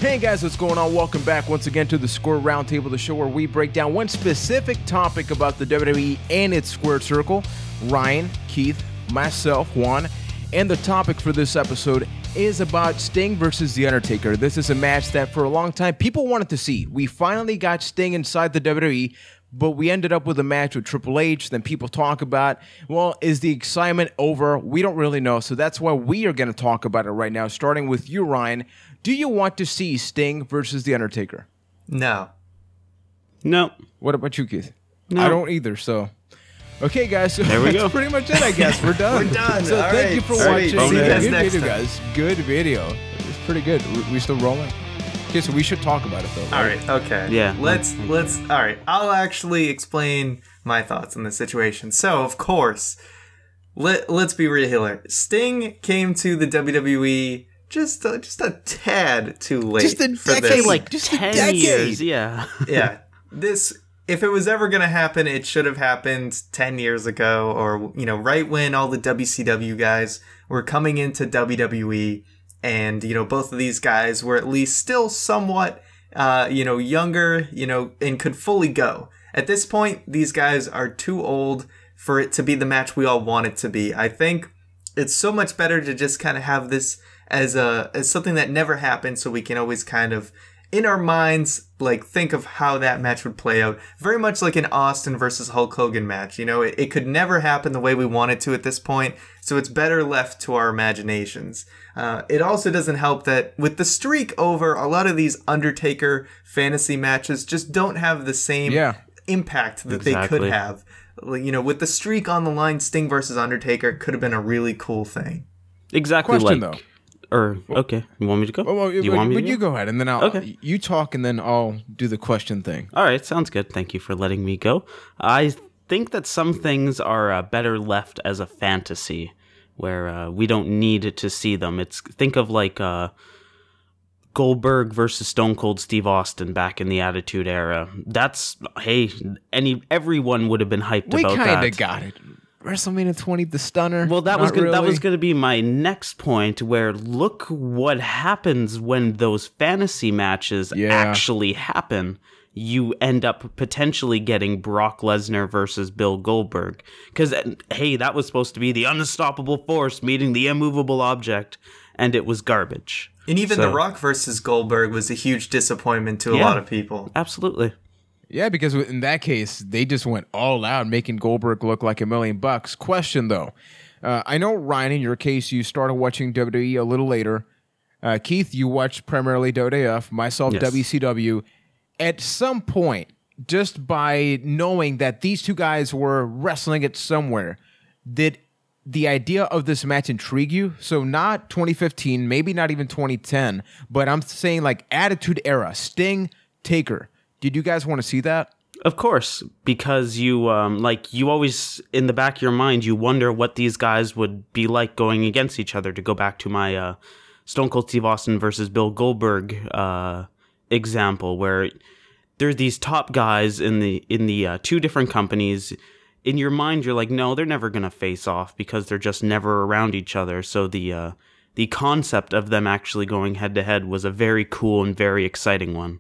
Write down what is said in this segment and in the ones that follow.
Hey guys, what's going on? Welcome back once again to the Square Roundtable, the show where we break down one specific topic about the WWE and its squared circle. Ryan, Keith, myself, Juan, and the topic for this episode is about Sting versus The Undertaker. This is a match that for a long time people wanted to see. We finally got Sting inside the WWE, but we ended up with a match with Triple H. Then people talk about, well, is the excitement over? We don't really know, so that's why we are going to talk about it right now, starting with you, Ryan. Do you want to see Sting versus The Undertaker? No. No. What about you, Keith? No. I don't either, so... Okay, guys, so there we that's go. pretty much it, I guess. We're done. We're done. So thank you for watching. See you guys Good next video, time. guys. Good video. It's pretty good. We still rolling? Okay, so we should talk about it, though. Right? All right, okay. Yeah. Let's, all right, I'll actually explain my thoughts on the situation. So, of course, let's be real here. Sting came to the WWE just a tad too late. Just a for decade, this. Like just 10 a decade. years, yeah. Yeah. This, if it was ever going to happen, it should have happened 10 years ago, or, you know, right when all the WCW guys were coming into WWE. And, you know, both of these guys were at least still somewhat, you know, younger, you know, and could fully go. At this point, these guys are too old for it to be the match we all want it to be. I think it's so much better to just kind of have this as something that never happened, so we can always kind of, in our minds, like, think of how that match would play out. Very much like an Austin versus Hulk Hogan match. You know, it could never happen the way we want it to at this point, so it's better left to our imaginations. It also doesn't help that with the streak over, a lot of these Undertaker fantasy matches just don't have the same impact that they could have. You know, with the streak on the line, Sting versus Undertaker could have been a really cool thing. Exactly. Question, like, though. Okay, you want me to go? You go ahead, and then you talk, and then I'll do the question thing. All right, sounds good. Thank you for letting me go. I think that some things are better left as a fantasy, where we don't need to see them. Think of like Goldberg versus Stone Cold Steve Austin back in the Attitude Era. Everyone would have been hyped about that. We kind of got it. WrestleMania 20, the stunner. Well, that was going to be my next point. Where look what happens when those fantasy matches actually happen. You end up potentially getting Brock Lesnar versus Bill Goldberg, because hey, that was supposed to be the unstoppable force meeting the immovable object, and it was garbage. And even The Rock versus Goldberg was a huge disappointment to a lot of people. Absolutely. Yeah, because in that case, they just went all out, making Goldberg look like $1 million. Question, though. I know, Ryan, in your case, you started watching WWE a little later. Keith, you watched primarily WWF, myself, yes. WCW. At some point, just by knowing that these two guys were wrestling it somewhere, did the idea of this match intrigue you? So not 2015, maybe not even 2010, but I'm saying like Attitude Era, Sting, Taker. Did you guys want to see that? Of course, because you you always, in the back of your mind, you wonder what these guys would be like going against each other. To go back to my Stone Cold Steve Austin versus Bill Goldberg example, where there's these top guys in the two different companies. In your mind, you're like, no, they're never gonna face off because they're just never around each other. So the concept of them actually going head to head was a very cool and very exciting one.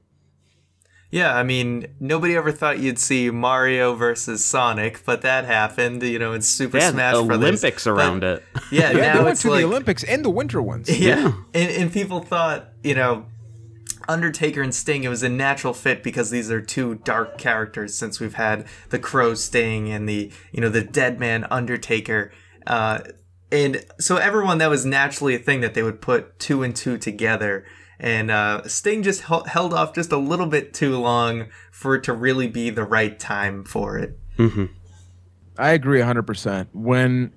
Yeah, I mean, nobody ever thought you'd see Mario versus Sonic, but that happened, you know, in Super Smash Brothers. Olympics around it. Yeah, now they went it's to like the Olympics and the winter ones. Yeah, and people thought, you know, Undertaker and Sting, it was a natural fit because these are two dark characters, since we've had the Crow Sting and the Dead Man Undertaker. And so everyone, that was naturally a thing that they would put two and two together. And Sting just held off just a little bit too long for it to really be the right time for it. Mm-hmm. I agree 100%. When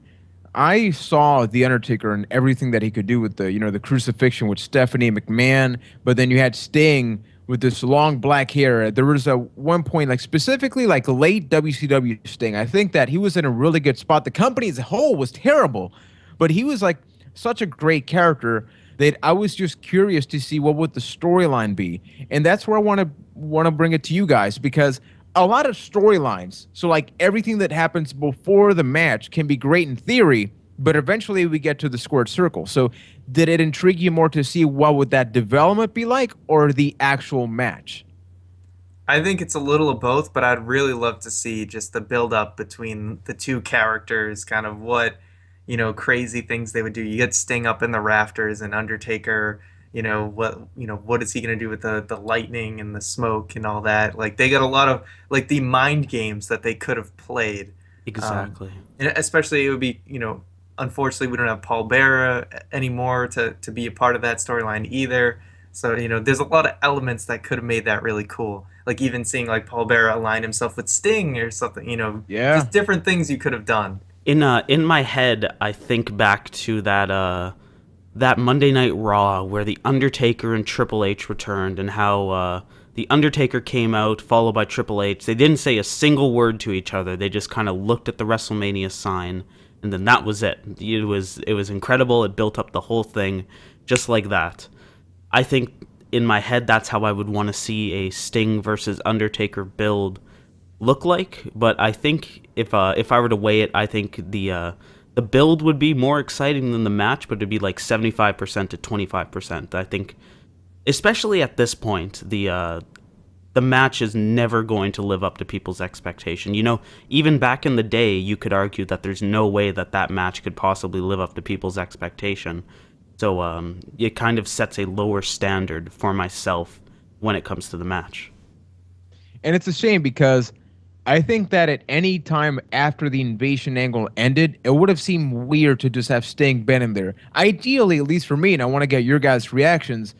I saw The Undertaker and everything that he could do with the crucifixion with Stephanie McMahon, but then you had Sting with this long black hair. There was a one point, like specifically like late WCW Sting. I think that he was in a really good spot. The company as a whole was terrible, but he was like such a great character that I was just curious to see what would the storyline be. And that's where I want to bring it to you guys, because a lot of storylines, so like everything that happens before the match can be great in theory, but eventually we get to the squared circle. So did it intrigue you more to see what would that development be like, or the actual match? I think it's a little of both, but I'd really love to see just the build up between the two characters, kind of what, crazy things they would do. You get Sting up in the rafters and Undertaker, what is he going to do with the lightning and the smoke and all that? Like they got a lot of like the mind games that they could have played. Exactly. And especially it would be, unfortunately we don't have Paul Bearer anymore to be a part of that storyline either. So, there's a lot of elements that could have made that really cool. Like even seeing like Paul Bearer align himself with Sting or something, Yeah. just different things you could have done. In my head, I think back to that Monday Night Raw where the Undertaker and Triple H returned, and how the Undertaker came out followed by Triple H. They didn't say a single word to each other. They just kind of looked at the WrestleMania sign, and then that was it. It was incredible. It built up the whole thing just like that. I think in my head that's how I would want to see a Sting versus Undertaker build look like. But I think if I were to weigh it, I think the build would be more exciting than the match, but it'd be like 75% to 25%. I think, especially at this point, the match is never going to live up to people's expectation. Even back in the day, you could argue that there's no way that match could possibly live up to people's expectation. So it kind of sets a lower standard for myself when it comes to the match. And it's a shame because I think that at any time after the invasion angle ended, it would have seemed weird to just have Sting been in there. Ideally, at least for me, and I want to get your guys' reactions,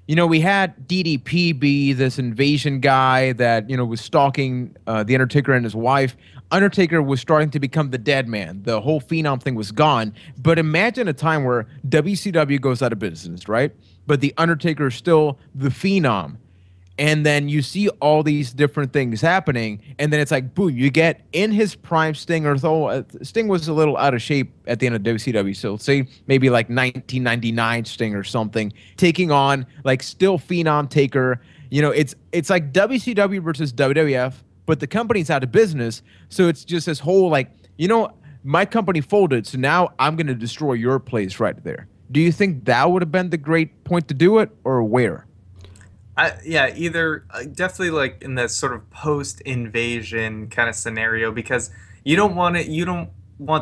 we had DDP be this invasion guy that, was stalking The Undertaker and his wife. Undertaker was starting to become the dead man. The whole Phenom thing was gone. But imagine a time where WCW goes out of business, right? But The Undertaker is still the Phenom. And then you see all these different things happening, and then it's like, boom, you get in his prime Sting, or though Sting was a little out of shape at the end of WCW, so say maybe like 1999 Sting or something, taking on like still Phenom Taker. It's like WCW versus WWF, but the company's out of business, so it's just this whole like, my company folded, so now I'm going to destroy your place right there. Do you think that would have been the great point to do it, or where? Either definitely like in that sort of post-invasion kind of scenario, because you don't want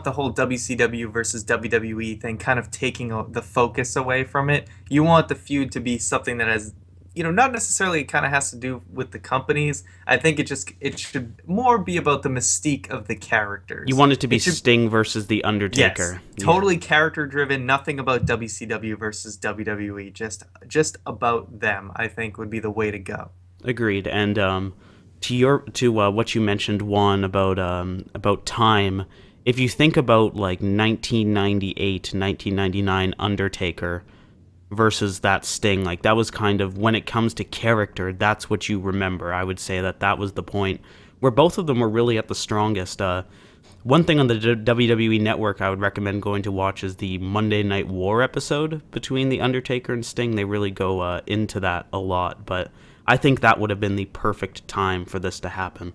the whole WCW versus WWE thing kind of taking the focus away from it. You want the feud to be something that has, not necessarily kind of has to do with the companies. I think it should more be about the mystique of the characters. You want it to be Sting versus The Undertaker. Yes, totally character driven, nothing about WCW versus WWE, just about them, I think would be the way to go. Agreed. And to what you mentioned, Juan, about time, if you think about like 1998, 1999 Undertaker versus that Sting, like that was kind of, when it comes to character, that's what you remember. I would say that was the point where both of them were really at the strongest. One thing on the WWE Network I would recommend going to watch is the Monday Night War episode between The Undertaker and Sting. They really go into that a lot, but I think that would have been the perfect time for this to happen.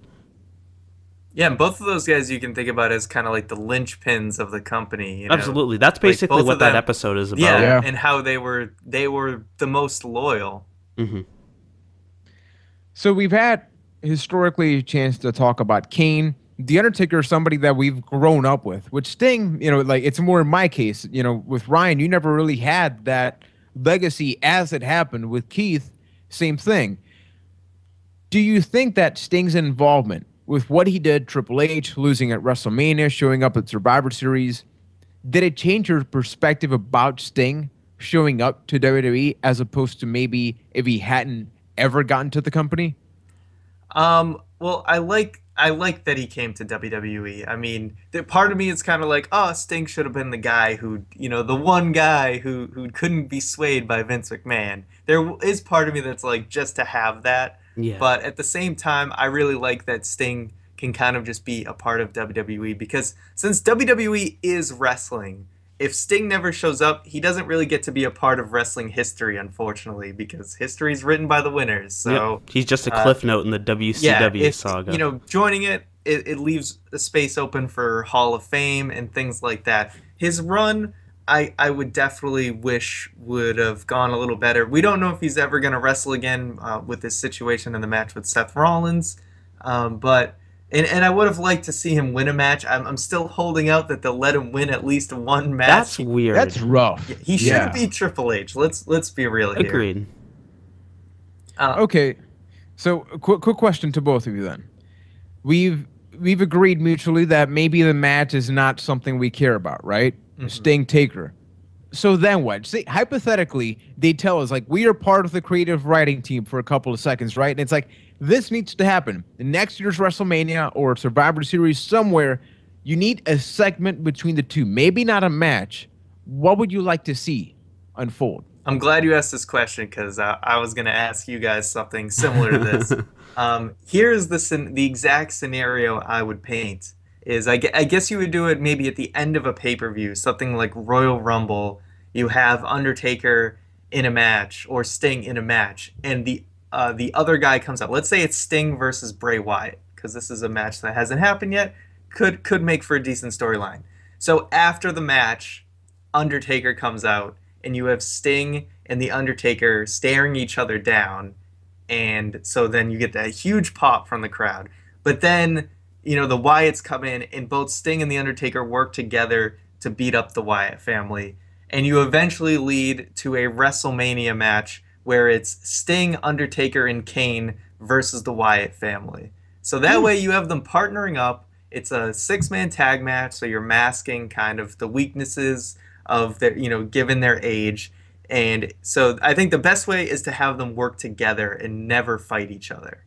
Yeah, and both of those guys you can think about as kind of like the linchpins of the company. Absolutely, that's basically what that episode is about. Yeah, and how they were the most loyal. Mm-hmm. So we've had historically a chance to talk about Kane. The Undertaker is somebody that we've grown up with. With Sting, like it's more in my case. With Ryan, you never really had that legacy as it happened. With Keith, same thing. Do you think that Sting's involvement with what he did, Triple H, losing at WrestleMania, showing up at Survivor Series, did it change your perspective about Sting showing up to WWE as opposed to maybe if he hadn't ever gotten to the company? Well, I like that he came to WWE. I mean, part of me is kind of like, oh, Sting should have been the guy who, the one guy who couldn't be swayed by Vince McMahon. There is part of me that's like, just to have that. Yeah. But at the same time, I really like that Sting can kind of just be a part of WWE, because since WWE is wrestling, if Sting never shows up, he doesn't really get to be a part of wrestling history, unfortunately, because history is written by the winners. So yep. He's just a cliff note in the WCW saga. Joining it leaves a space open for Hall of Fame and things like that. his run, I would definitely wish would have gone a little better. We don't know if he's ever going to wrestle again with this situation in the match with Seth Rollins, but and I would have liked to see him win a match. I'm still holding out that they'll let him win at least one match. That's weird. That's rough. He should have beat Triple H. Let's be real here. Agreed. Okay, so quick question to both of you then. We've agreed mutually that maybe the match is not something we care about, right? Sting Taker. So then what? Say, hypothetically, they tell us, like, we are part of the creative writing team for a couple of seconds, right? And it's like, this needs to happen. In next year's WrestleMania or Survivor Series, somewhere, you need a segment between the two. Maybe not a match. What would you like to see unfold? I'm glad you asked this question because I was going to ask you guys something similar to this. Here's the exact scenario I would paint. I guess you would do it maybe at the end of a pay-per-view, something like Royal Rumble. You have Undertaker in a match or Sting in a match, and the other guy comes out. Let's say it's Sting versus Bray Wyatt, because this is a match that hasn't happened yet. Could make for a decent storyline. So after the match, Undertaker comes out, and you have Sting and the Undertaker staring each other down, and so then you get that huge pop from the crowd. But then, the Wyatts come in, and both Sting and the Undertaker work together to beat up the Wyatt family. And you eventually lead to a WrestleMania match where it's Sting, Undertaker, and Kane versus the Wyatt family. So that way you have them partnering up. It's a 6-man tag match, so you're masking kind of the weaknesses of their, given their age. And so I think the best way is to have them work together and never fight each other.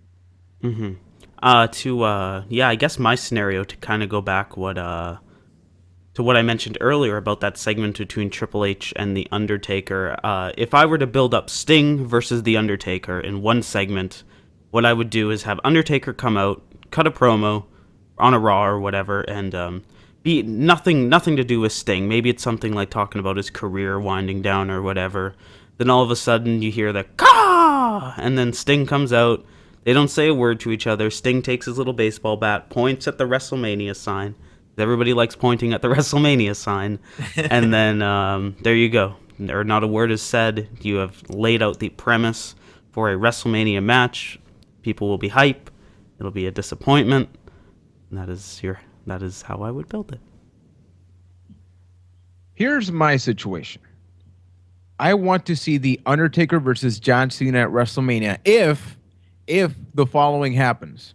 Mm-hmm. I guess my scenario, to kind of go back to what I mentioned earlier about that segment between Triple H and the Undertaker. If I were to build up Sting versus the Undertaker in one segment, what I would do is have Undertaker come out, cut a promo on a Raw or whatever, and be nothing to do with Sting. Maybe it's something like talking about his career winding down or whatever. Then all of a sudden you hear the "Caw!" and then Sting comes out. They don't say a word to each other. Sting takes his little baseball bat, points at the WrestleMania sign. Everybody likes pointing at the WrestleMania sign. And then there you go. Not a word is said. You have laid out the premise for a WrestleMania match. People will be hype. It'll be a disappointment. And that is how I would build it. Here's my situation. I want to see the Undertaker versus John Cena at WrestleMania if the following happens.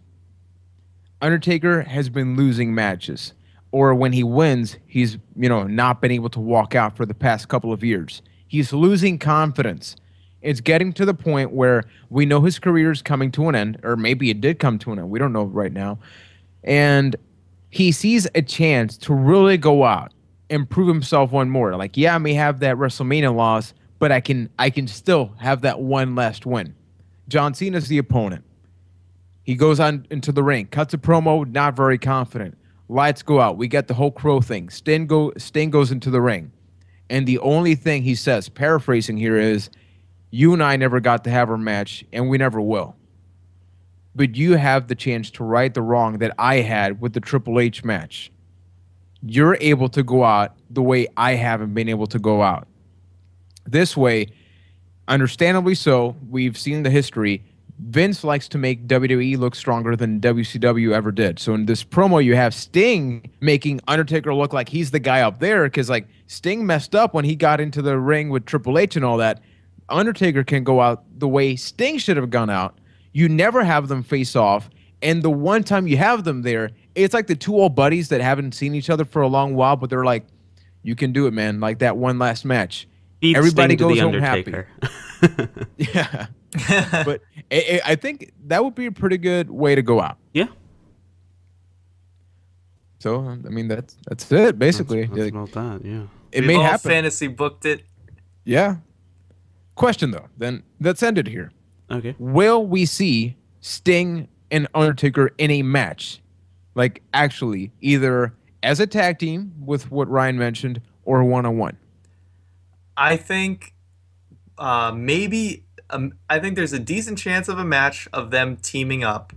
Undertaker has been losing matches, or when he wins, he's, not been able to walk out for the past couple of years. He's losing confidence. It's getting to the point where we know his career is coming to an end, or maybe it did come to an end. We don't know right now. And he sees a chance to really go out and prove himself one more. Like, yeah, I may have that WrestleMania loss, but I can still have that one last win. John Cena's the opponent. He goes on into the ring, cuts a promo, not very confident. Lights go out. We get the whole Crow thing. Sting goes into the ring. And the only thing he says, paraphrasing here, is, you and I never got to have our match, and we never will. But you have the chance to right the wrong that I had with the Triple H match. You're able to go out the way I haven't been able to go out. This way, understandably so, we've seen the history. Vince likes to make WWE look stronger than WCW ever did. So in this promo, you have Sting making Undertaker look like he's the guy up there, because like Sting messed up when he got into the ring with Triple H and all that. Undertaker can go out the way Sting should have gone out. You never have them face off, and the one time you have them there, it's like the two old buddies that haven't sseen each other for a long while, but they're like, you can do it, man. Like that one last match. Beat Everybody Sting goes to the home Undertaker. happy. Yeah. But I think that would be a pretty good way to go out. Yeah. So, I mean, that's it, basically. That's about that, yeah. We've may all happen. fantasy booked it. Yeah. Question, though. Then let's end it here. Okay. Will we see Sting and Undertaker in a match? Like, actually, either as a tag team with what Ryan mentioned or one-on-one? I think maybe I think there's a decent chance of a match of them teaming up.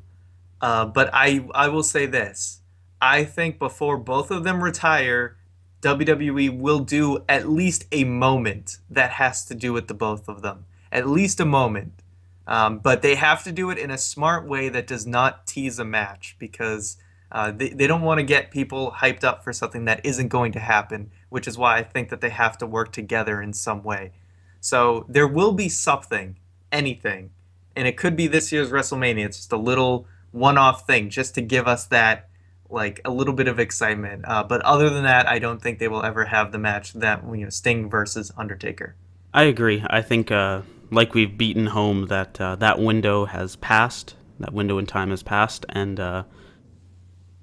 But I will say this. I think before both of them retire, WWE will do at least a moment that has to do with the both of them. At least a moment. But they have to do it in a smart way that does not tease a match, because they don't want to get people hyped up for something that isn't going to happen, which is why I think that they have to work together in some way. So there will be something, anything, and it could be this year's WrestleMania. It's just a little one-off thing just to give us that, like, a little bit of excitement. But other than that, I don't think they will ever have the match that, Sting versus Undertaker. I agree. I think, like we've beaten home, that that window has passed. That window in time has passed, and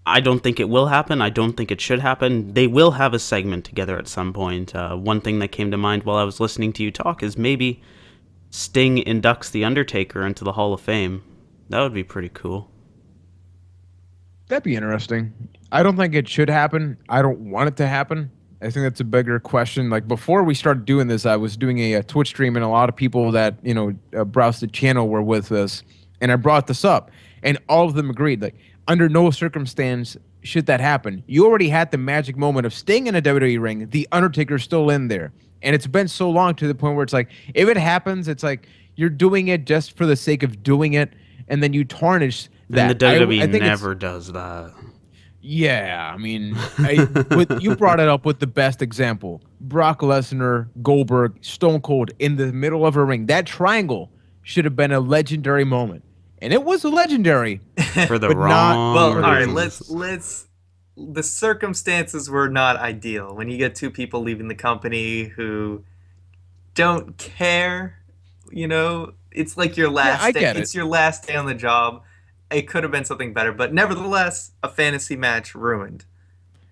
I don't think it will happen. I don't think it should happen. They will have a segment together at some point. One thing that came to mind while I was listening to you talk is maybe Sting inducts The Undertaker into the Hall of Fame. That would be pretty cool. That'd be interesting. I don't think it should happen. I don't want it to happen. I think that's a bigger question. Like, before we started doing this, I was doing a Twitch stream, and a lot of people that, browse the channel were with us, and I brought this up, and all of them agreed, like, under no circumstance should that happen. You already had the magic moment of Sting in a WWE ring. The Undertaker's still in there. And it's been so long, to the point where it's like, if it happens, it's like you're doing it just for the sake of doing it, and then you tarnish that. And the WWE never does that. Yeah, I mean, you brought it up with the best example. Brock Lesnar, Goldberg, Stone Cold in the middle of a ring. That triangle should have been a legendary moment. And it was a legendary. For the wrong Well, all right, let's the circumstances were not ideal. When you get two people leaving the company who don't care, it's like your last day. It's your last day on the job. It could have been something better, but nevertheless, a fantasy match ruined.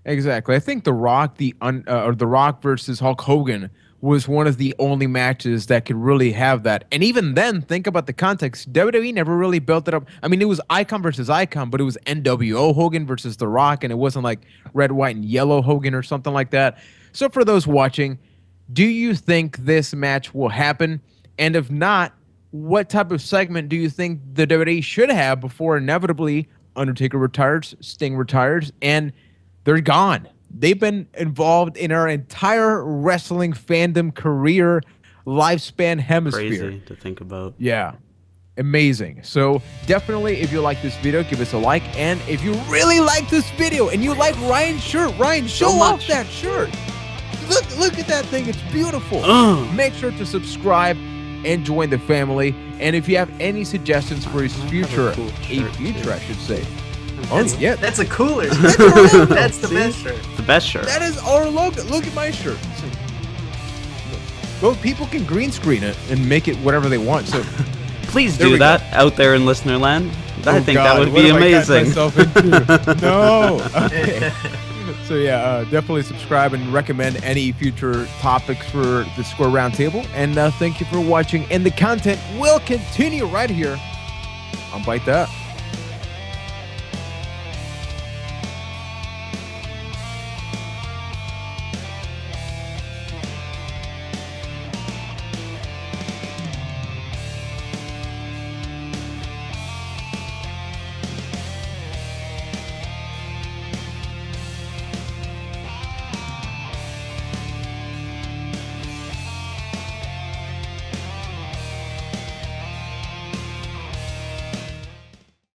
Exactly. I think The Rock, The Rock versus Hulk Hogan was one of the only matches that could really have that. And even then, think about the context. WWE never really built it up. I mean, it was Icon versus Icon, but it was NWO Hogan versus The Rock, and it wasn't like red, white, and yellow Hogan or something like that. So for those watching, do you think this match will happen? And if not, what type of segment do you think the WWE should have before inevitably Undertaker retires, Sting retires, and they're gone? They've been involved in our entire wrestling fandom career lifespan hemisphere. Crazy to think about. Yeah. Amazing. So definitely, if you like this video, give us a like. And if you really like this video and you like Ryan's shirt, Ryan, show off that shirt. Look at that thing. It's beautiful. Make sure to subscribe and join the family. And if you have any suggestions for his future, I should say. That's a cooler. That's the best shirt. The best shirt. That is our logo. Look at my shirt. Well, people can green screen it and make it whatever they want. So please do that out there in listener land. I think that would be amazing. No. Okay. So yeah, definitely subscribe and recommend any future topics for the Square Roundtable. And thank you for watching. And the content will continue right here on Byte That.